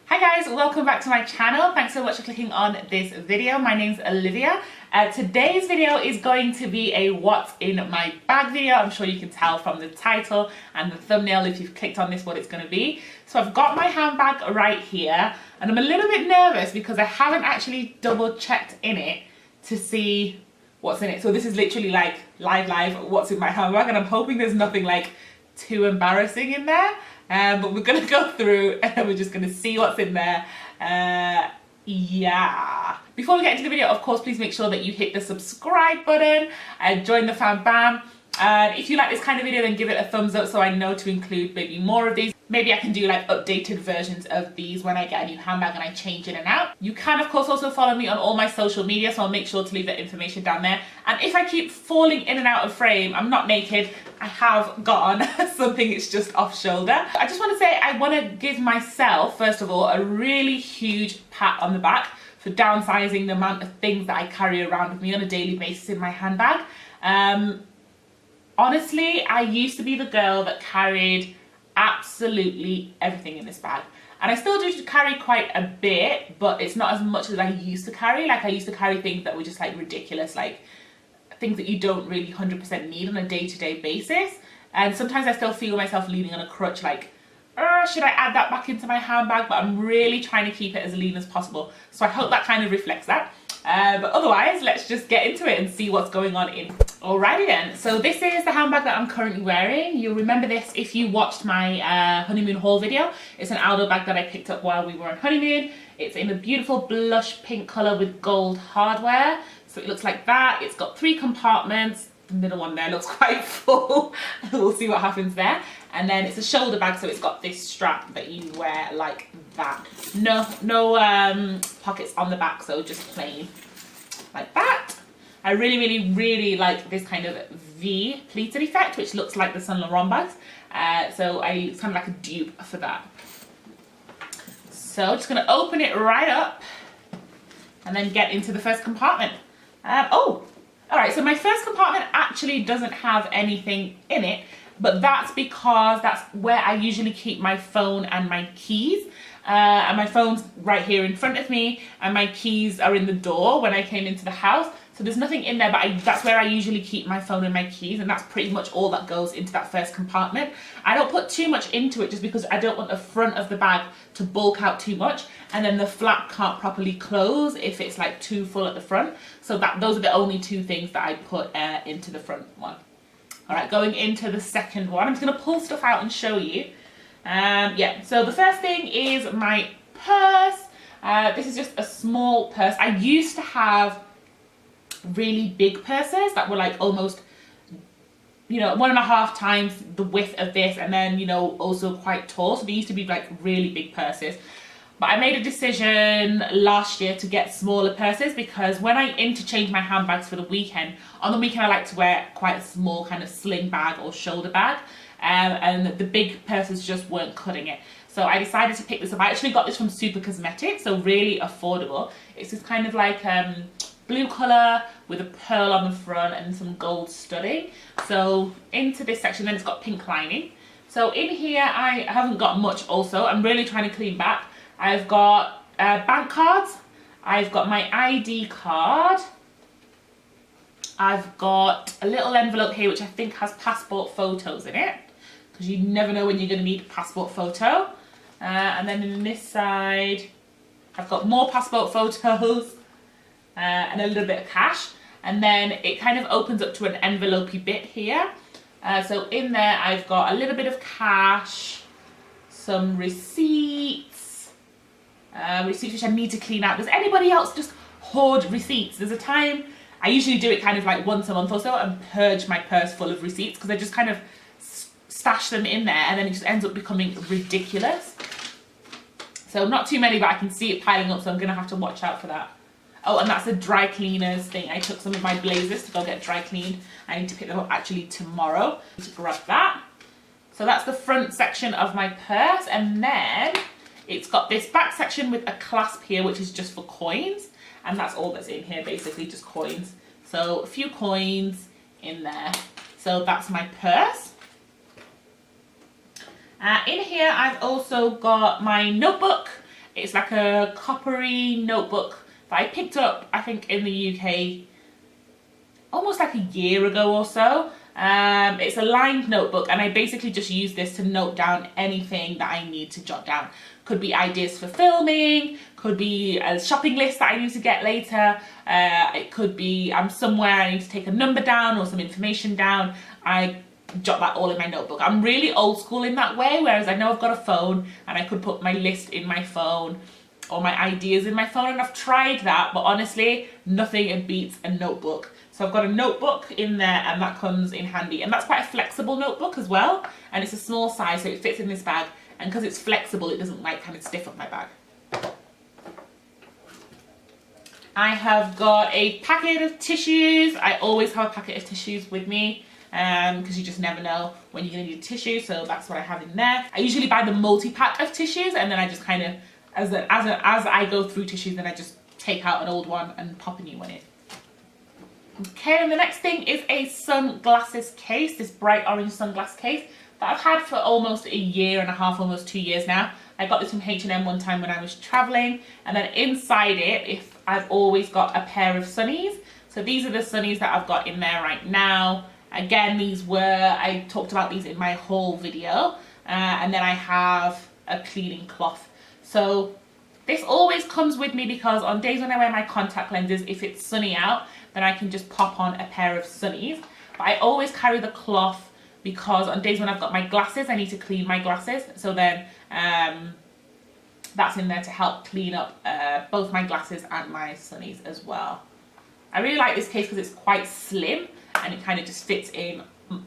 Hi guys, welcome back to my channel. Thanks so much for clicking on this video. My name's Olivia. Today's video is going to be a what's in my bag video. I'm sure you can tell from the title and the thumbnail if you've clicked on this what it's going to be. So I've got my handbag right here and I'm a little bit nervous because I haven't actually double checked in it to see what's in it. So this is literally like live what's in my handbag, and I'm hoping there's nothing like too embarrassing in there. But we're going to go through and we're just going to see what's in there. Yeah. Before we get into the video, of course, please make sure that you hit the subscribe button and join the fan bam. And if you like this kind of video, then give it a thumbs up so I know to include maybe more of these. Maybe I can do like updated versions of these when I get a new handbag and I change in and out. You can of course also follow me on all my social media, so I'll make sure to leave that information down there. And if I keep falling in and out of frame, I'm not naked. I have got on something, it's just off shoulder. I just want to say I want to give myself, first of all, a really huge pat on the back for downsizing the amount of things that I carry around with me on a daily basis in my handbag. Honestly, I used to be the girl that carried absolutely everything in this bag, and I still do carry quite a bit, but it's not as much as I used to carry. Like I used to carry things that were just like ridiculous, like things that you don't really 100% need on a day-to-day basis. And sometimes I still feel myself leaning on a crutch, like should I add that back into my handbag? But I'm really trying to keep it as lean as possible, so I hope that kind of reflects that. But otherwise, let's just get into it and see what's going on in. Alrighty then, so this is the handbag that I'm currently wearing. You'll remember this if you watched my honeymoon haul video. It's an Aldo bag that I picked up while we were on honeymoon. It's in a beautiful blush pink colour with gold hardware. So it looks like that. It's got 3 compartments. The middle one there looks quite full. We'll see what happens there. And then it's a shoulder bag, so it's got this strap that you wear like that. No pockets on the back, so just plain like that. I really like this kind of V pleated effect, which looks like the Saint Laurent bags. So it's kind of like a dupe for that. So just gonna open it right up and then get into the first compartment. Alright, so my first compartment actually doesn't have anything in it, but that's because that's where I usually keep my phone and my keys. And my phone's right here in front of me, and my keys are in the door when I came into the house. So there's nothing in there, but that's where I usually keep my phone and my keys, and that's pretty much all that goes into that first compartment. I don't put too much into it just because I don't want the front of the bag to bulk out too much, and then the flap can't properly close if it's like too full at the front. So those are the only 2 things that I put into the front one. Alright, going into the second one, I'm just going to pull stuff out and show you. Yeah, so the first thing is my purse. This is just a small purse. I used to have really big purses that were like almost, 1.5 times the width of this, and then also quite tall, so they used to be like really big purses. But I made a decision last year to get smaller purses because when I interchange my handbags for the weekend, on the weekend I like to wear quite a small kind of sling bag or shoulder bag, and the big purses just weren't cutting it. So I decided to pick this up. I actually got this from Super Cosmetics, so really affordable. It's this kind of like blue colour with a pearl on the front and some gold studding. So into this section, then it's got pink lining. So in here I haven't got much also. I'm really trying to clean back. I've got bank cards, I've got my ID card, I've got a little envelope here which I think has passport photos in it, because you never know when you're going to need a passport photo. And then in this side I've got more passport photos and a little bit of cash, and then it kind of opens up to an envelopey bit here. So in there I've got a little bit of cash, some receipts, receipts which I need to clean out. Does anybody else just hoard receipts? There's a time I usually do it kind of like once a month or so and purge my purse full of receipts, because I just kind of stash them in there and then it just ends up becoming ridiculous. So not too many, but I can see it piling up, so I'm going to have to watch out for that. Oh, and that's a dry cleaners thing. I took some of my blazers to go get dry cleaned. I need to pick them up actually tomorrow to grab that. So that's the front section of my purse, and then it's got this back section with a clasp here which is just for coins, and that's all that's in here, basically just coins. So a few coins in there. So that's my purse. In here I've also got my notebook. It's like a coppery notebook that I picked up, I think, in the UK almost like a year ago or so. It's a lined notebook, and I basically just use this to note down anything that I need to jot down. Could be ideas for filming, could be a shopping list that I need to get later, it could be I'm somewhere I need to take a number down or some information down. I jot that all in my notebook. I'm really old school in that way, whereas I know I've got a phone and I could put my list in my phone or my ideas in my phone, and I've tried that, but honestly nothing beats a notebook. So I've got a notebook in there, and that comes in handy, and that's quite a flexible notebook as well, and it's a small size, so it fits in this bag, and because it's flexible it doesn't like kind of stiff up my bag. I have got a packet of tissues. I always have a packet of tissues with me because you just never know when you're going to need a tissue, so that's what I have in there. I usually buy the multi-pack of tissues, and then I just kind of, as I go through tissues, then I just take out an old one and pop a new one in. Okay, and the next thing is a sunglasses case, this bright orange sunglass case that I've had for almost a year and a half, almost 2 years now. I got this from H&M one time when I was traveling, and then inside it, I've always got a pair of sunnies. So these are the sunnies that I've got in there right now. Again, I talked about these in my haul video, and then I have a cleaning cloth. So this always comes with me because on days when I wear my contact lenses, if it's sunny out, then I can just pop on a pair of sunnies. But I always carry the cloth because on days when I've got my glasses, I need to clean my glasses. So then that's in there to help clean up both my glasses and my sunnies as well. I really like this case because it's quite slim and it kind of just fits in.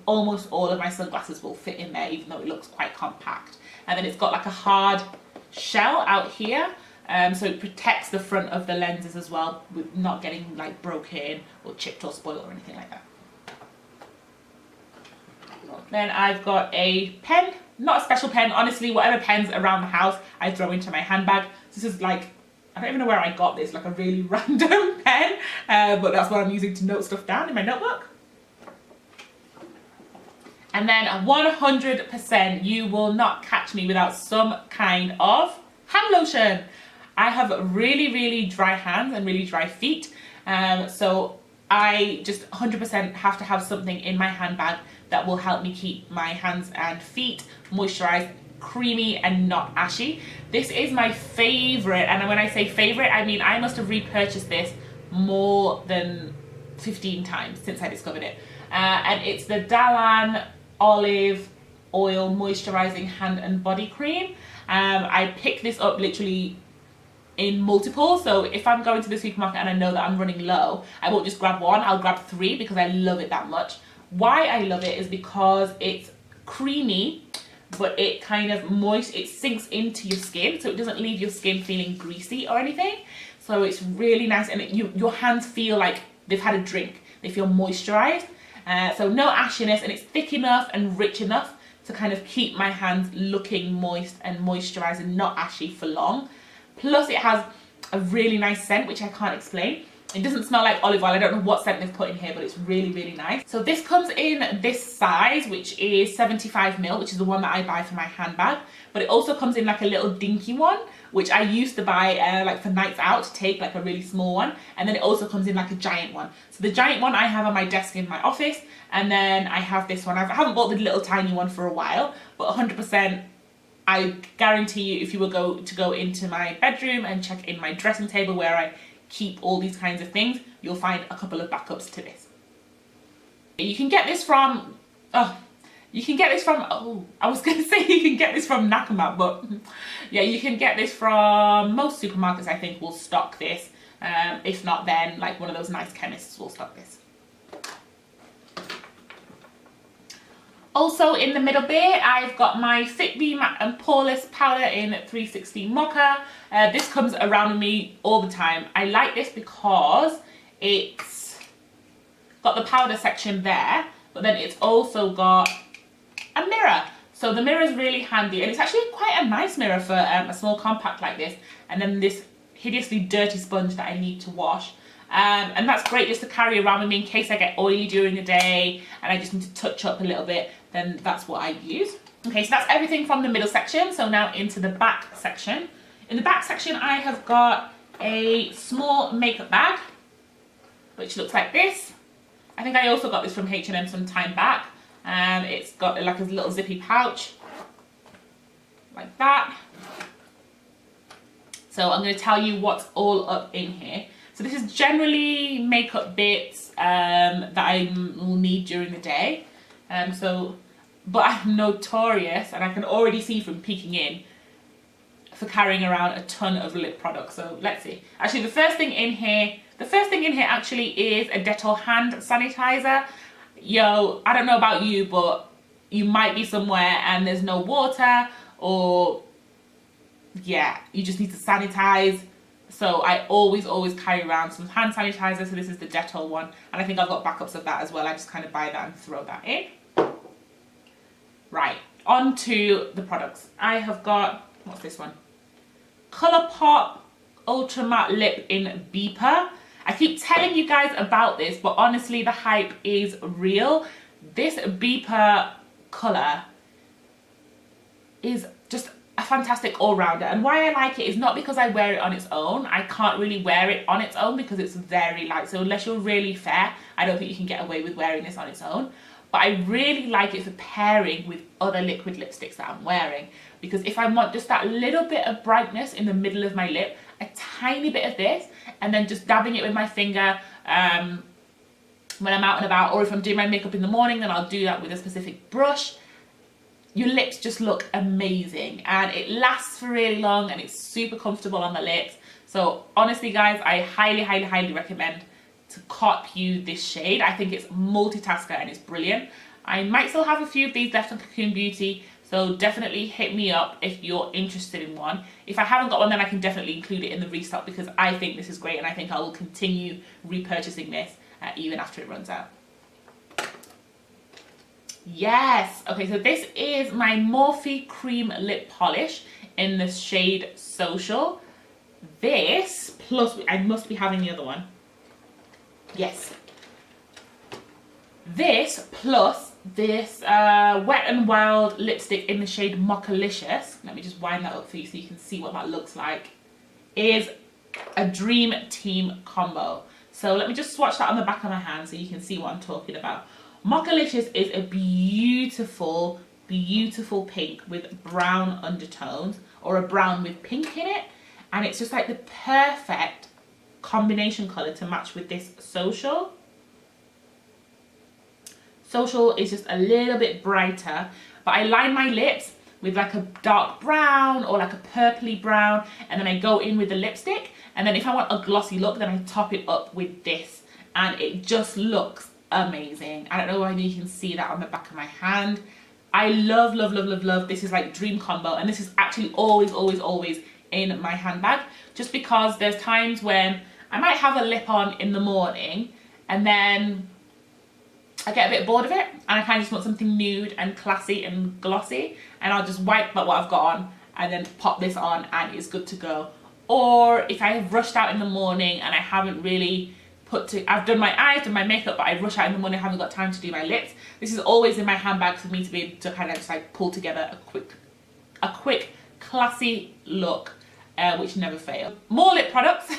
Almost all of my sunglasses will fit in there, even though it looks quite compact. And then it's got like a hard shell out here. So it protects the front of the lenses as well, with not getting like broken or chipped or spoiled or anything like that. Then I've got a pen, not a special pen, honestly, whatever pens around the house I throw into my handbag. This is like, I don't even know where I got this, like a really random pen, but that's what I'm using to note stuff down in my notebook. And then 100% you will not catch me without some kind of hand lotion. I have really, really dry hands and really dry feet, so I just 100% have to have something in my handbag that will help me keep my hands and feet moisturized, creamy and not ashy. This is my favorite, and when I say favorite, I mean I must have repurchased this more than 15 times since I discovered it. And it's the Dalan Olive Oil Moisturizing Hand and Body Cream. I picked this up literally in multiples, so if I'm going to the supermarket and I know that I'm running low, I won't just grab one, I'll grab 3 because I love it that much. Why I love it is because it's creamy, but it kind of it sinks into your skin, so it doesn't leave your skin feeling greasy or anything. So it's really nice, and your hands feel like they've had a drink. They feel moisturized, so no ashiness, and it's thick enough and rich enough to kind of keep my hands looking moist and moisturized and not ashy for long. Plus it has a really nice scent, which I can't explain. It doesn't smell like olive oil. I don't know what scent they've put in here, but it's really, really nice. So this comes in this size, which is 75ml, which is the one that I buy for my handbag. But it also comes in like a little dinky one, which I used to buy like for nights out to take, like a really small one. And then it also comes in like a giant one. So the giant one I have on my desk in my office. And then I have this one. I haven't bought the little tiny one for a while, but 100%. I guarantee you, if you were to go into my bedroom and check in my dressing table where I keep all these kinds of things, you'll find a couple of backups to this. You can get this from, I was going to say you can get this from Nakumat, but yeah, you can get this from most supermarkets, I think, will stock this. If not, then like one of those nice chemists will stock this. Also in the middle bit, I've got my Fit Me Matte and Poreless powder in 360 Mocha. This comes around with me all the time. I like this because it's got the powder section there, but then it's also got a mirror. So the mirror is really handy, and it's actually quite a nice mirror for a small compact like this. And then this hideously dirty sponge that I need to wash. And that's great just to carry around with me in case I get oily during the day and I just need to touch up a little bit, then that's what I use. Okay, so that's everything from the middle section. So now into the back section. In the back section, I have got a small makeup bag, which looks like this. I think I also got this from H&M some time back. It's got like a little zippy pouch, like that. So I'm going to tell you what's all up in here. So this is generally makeup bits that I will need during the day. But I'm notorious, and I can already see from peeking in, for carrying around a ton of lip products. So let's see. Actually, the first thing in here actually is a Dettol hand sanitizer. Yo, I don't know about you, but you might be somewhere and there's no water, or yeah, you just need to sanitize. So I always carry around some hand sanitizer. So this is the Dettol one, and I think I've got backups of that as well. I just kind of buy that and throw that in. Right, on to the products. I have got, what's this one? Colourpop Ultra Matte Lip in Beeper. I keep telling you guys about this, but honestly the hype is real. This Beeper colour is just a fantastic all-rounder, and why I like it is not because I wear it on its own. I can't really wear it on its own because it's very light, so unless you're really fair, I don't think you can get away with wearing this on its own. But I really like it for pairing with other liquid lipsticks that I'm wearing, because if I want just that little bit of brightness in the middle of my lip, a tiny bit of this, and then just dabbing it with my finger when I'm out and about, or if I'm doing my makeup in the morning, then I'll do that with a specific brush. Your lips just look amazing, and it lasts for really long, and it's super comfortable on the lips. So honestly guys, I highly recommend to cop you this shade. I think it's multitasker and it's brilliant. I might still have a few of these left on Cocoon Beauty, so definitely hit me up if you're interested in one. If I haven't got one, then I can definitely include it in the restock, because I think this is great, and I think I will continue repurchasing this even after it runs out. Yes, okay, so this is my Morphe Cream Lip Polish in the shade Social. This, plus, I must be having the other one. Yes. This, plus this Wet n Wild lipstick in the shade Mockalicious, let me just wind that up for you so you can see what that looks like, is a dream team combo. So let me just swatch that on the back of my hand so you can see what I'm talking about. Mockalicious is a beautiful pink with brown undertones, or a brown with pink in it, and it's just like the perfect combination colour to match with this Social. Social is just a little bit brighter, but I line my lips with like a dark brown or like a purpley brown, and then I go in with the lipstick, and then if I want a glossy look, then I top it up with this, and it just looks amazing. I don't know whether you can see that on the back of my hand. I love this. Is like dream combo, and this is actually always in my handbag, just because there's times when I might have a lip on in the morning and then I get a bit bored of it and I kind of just want something nude and classy and glossy, and I'll just wipe what I've got on and then pop this on and it's good to go. Or if I have rushed out in the morning and I haven't really I've done my eyes, done my makeup, but I rush out in the morning, I haven't got time to do my lips, this is always in my handbag for me to be able to kind of just like pull together a quick classy look, which never fails. More lip products.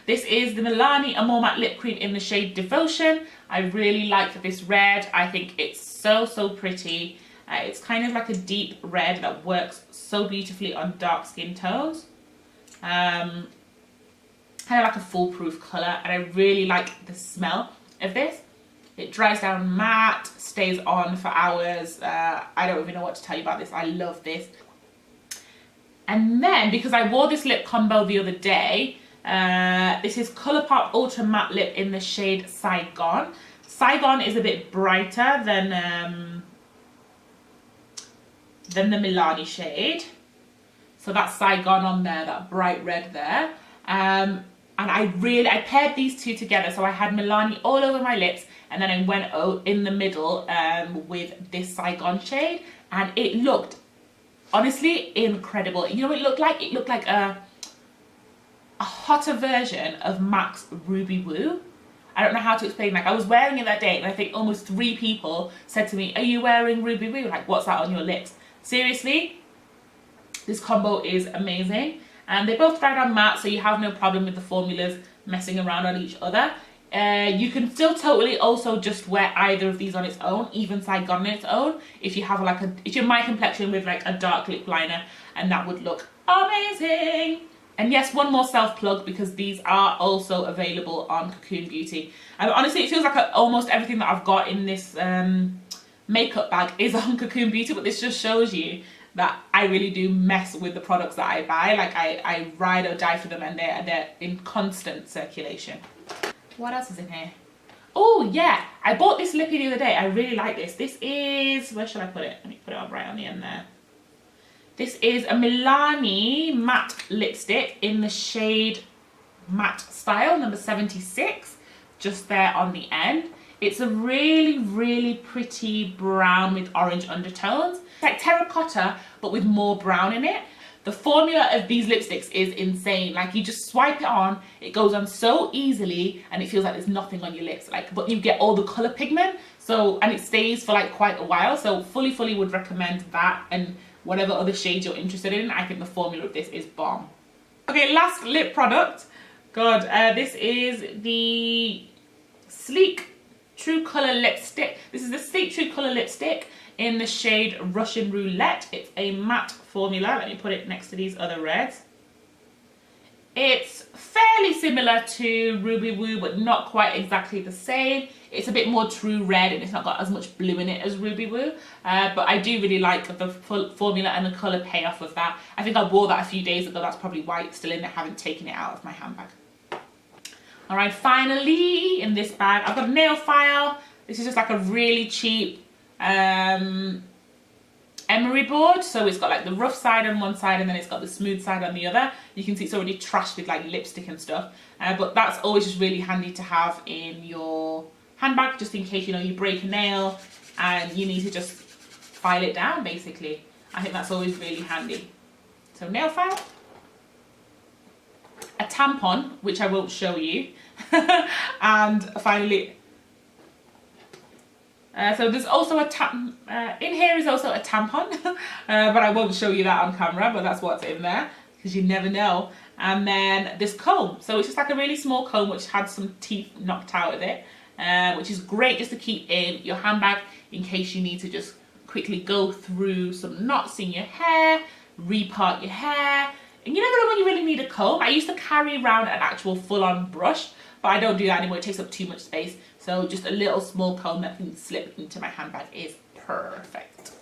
This is the Milani Amore Matte Lip Cream in the shade Devotion. I really like this red. I think it's so pretty. It's kind of like a deep red that works so beautifully on dark skin tones. Kind of like a foolproof colour, and I really like the smell of this. It dries down matte, stays on for hours. I don't even know what to tell you about this. I love this. And then, because I wore this lip combo the other day, this is Colourpop Ultra Matte Lip in the shade Saigon. Saigon is a bit brighter than the Milani shade. So that's Saigon on there, that bright red there. And I paired these two together. So I had Milani all over my lips, and then I went in the middle with this Saigon shade, and it looked honestly incredible. You know what it looked like? It looked like a hotter version of MAC's Ruby Woo. I don't know how to explain. Like, I was wearing it that day, and I think almost 3 people said to me, "Are you wearing Ruby Woo? Like, what's that on your lips?" Seriously, this combo is amazing. and they both dried on matte, so you have no problem with the formulas messing around on each other. You can still totally also just wear either of these on its own, even Saigon on its own, if you have like if you're my complexion with like a dark lip liner, and that would look amazing. And yes, one more self plug, because these are also available on Cocoon Beauty. And honestly, it feels like almost everything that I've got in this makeup bag is on Cocoon Beauty, but this just shows you that I really do mess with the products that I buy. Like I ride or die for them, and they're in constant circulation. What else is in here? Oh yeah, I bought this lippy the other day. I really like this. This is, where should I put it? Let me put it up right on the end there. This is a Milani matte lipstick in the shade Matte Style, number 76, just there on the end. It's a really, really pretty brown with orange undertones. It's like terracotta, but with more brown in it. The formula of these lipsticks is insane. Like, you just swipe it on, it goes on so easily, and it feels like there's nothing on your lips. Like, but you get all the color pigment, so, and it stays for like quite a while. So fully would recommend that, and whatever other shades you're interested in. I think the formula of this is bomb. Okay, last lip product. God, this is the Sleek True Color lipstick. This is the Sleek True Color lipstick in the shade Russian Roulette. It's a matte formula. Let me put it next to these other reds. It's fairly similar to Ruby Woo, but not quite exactly the same. It's a bit more true red, and it's not got as much blue in it as Ruby Woo. But I do really like the formula and the colour payoff of that. I think I wore that a few days ago. That's probably why it's still in there. I haven't taken it out of my handbag. Alright, finally, in this bag, I've got a nail file. This is just like a really cheap emery board. So it's got like the rough side on one side, and then it's got the smooth side on the other. You can see it's already trashed with like lipstick and stuff. But that's always just really handy to have in your handbag, just in case, you know, you break a nail and you need to just file it down, basically. I think that's always really handy. So nail file, a tampon, which I won't show you, and finally, so there's also a in here is also a tampon, but I won't show you that on camera, but that's what's in there, because you never know. And then this comb, so it's just like a really small comb which had some teeth knocked out of it, which is great just to keep in your handbag in case you need to just quickly go through some knots in your hair, repart your hair. And you never know when you really need a comb. I used to carry around an actual full-on brush, but I don't do that anymore. It takes up too much space. So just a little small comb that can slip into my handbag is perfect.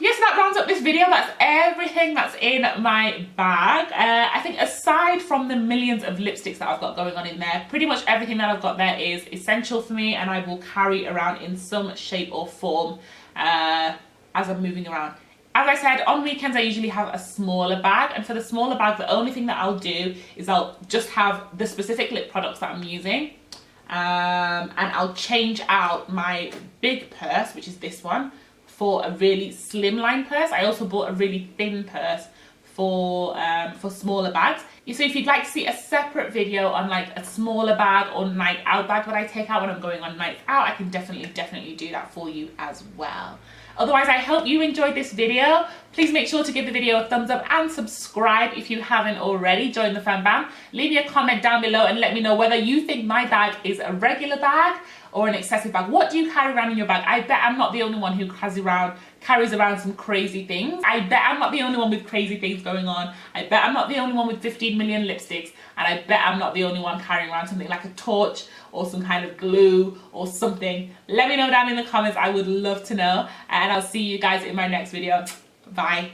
Yes, that rounds up this video. That's everything that's in my bag. I think aside from the millions of lipsticks that I've got going on in there, pretty much everything that I've got there is essential for me, and I will carry around in some shape or form as I'm moving around. As I said, on weekends I usually have a smaller bag, and for the smaller bag, the only thing that I'll do is I'll just have the specific lip products that I'm using, and I'll change out my big purse, which is this one, for a really slimline purse. I also bought a really thin purse for smaller bags. So if you'd like to see a separate video on like a smaller bag or night out bag that I take out when I'm going on nights out, I can definitely do that for you as well. Otherwise, I hope you enjoyed this video. Please make sure to give the video a thumbs up and subscribe if you haven't already. Join the fan bam. Leave me a comment down below and let me know whether you think my bag is a regular bag or an excessive bag. What do you carry around in your bag? I bet I'm not the only one who carries around some crazy things. I bet I'm not the only one with crazy things going on. I bet I'm not the only one with 15 million lipsticks. And I bet I'm not the only one carrying around something like a torch or some kind of glue or something. Let me know down in the comments. I would love to know. And I'll see you guys in my next video. Bye.